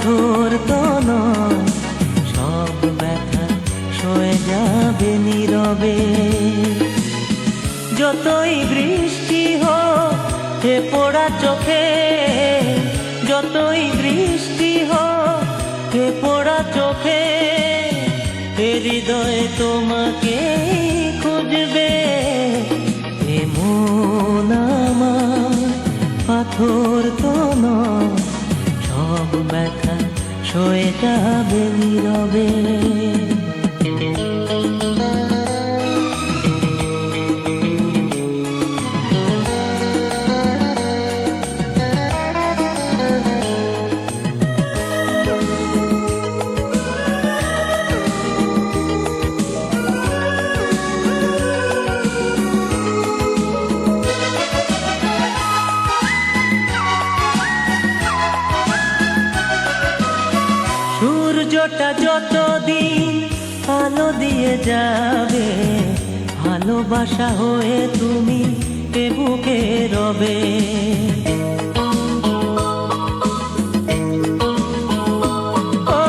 পাথর তো নয়, সব ব্যথা সয়ে যাবে নীরবে। যতই বৃষ্টি হোক হে পোড়া চোখে, যতই বৃষ্টি হোক হে পোড়া চোখে, এ হৃদয়ে তোমাকে খুঁজবে। এ মন আমার পাথর তো নয়, সব ব্যথা সয়ে যাবে নীরবে। সূর্যটা যতদিন আলো দিয়ে যাবে, ভালোবাসা হয়ে তুমি এ বুকে রবে। ও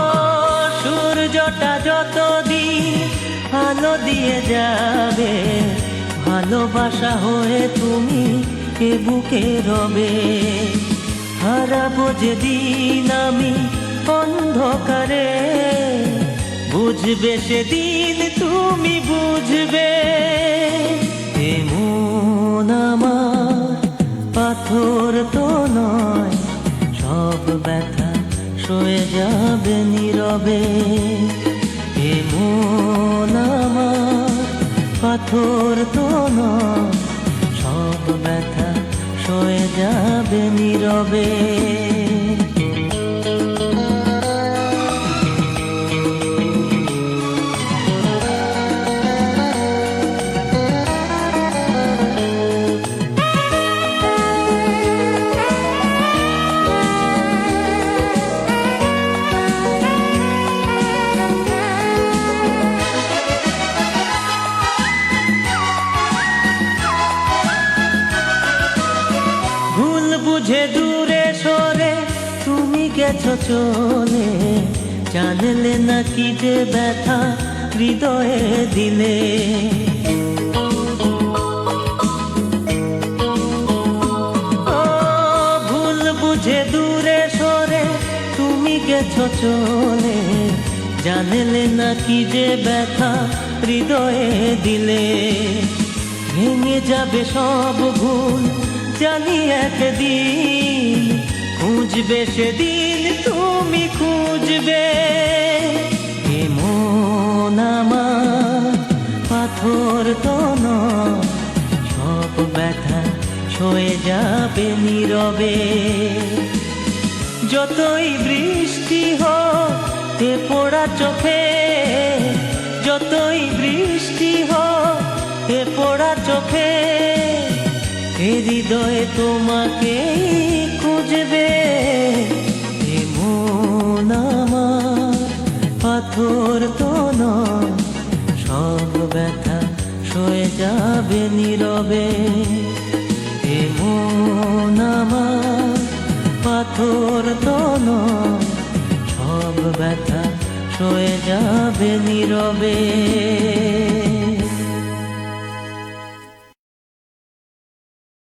সূর্যটা যতদিন আলো দিয়ে যাবে, ভালোবাসা হয়ে তুমি এ বুকে রবে। হারাবো যেদিন আমি অন্ধকারে, বুঝবে সেদিন তুমি বুঝবে। এ মন আমার পাথর তো নয়, সব ব্যথা সয়ে যাবে নীরবে। এ মন আমার পাথর তো নয়, সব ব্যথা সয়ে যাবে নীরবে। বুঝে দূরে সরে তুমি গেছো চলে, জানলে না কি যে ব্যথা হৃদয়ে দিলে। ও ভুল বুঝে দূরে সরে তুমি গেছো চলে, জানলে না কি যে ব্যথা হৃদয়ে দিলে। ভেঙে যাবে সব ভুল জানি একদিন, খুঁজবে সেদিন তুমি খুঁজবে। এ মন আমার পাথর তো নয়, সব ব্যথা সয়ে যাবে নীরবে। যতই বৃষ্টি হোক এ পোড়া চোখে, যতই বৃষ্টি হোক এ পোড়া চোখে, এ হৃদয়ে তোমাকে খুঁজবে। এ মন আমার পাথর তো নয়, সব ব্যথা সয়ে যাবে নীরবে। এ মন আমার পাথর তো নয়, সব ব্যথা সয়ে যাবে নীরবে।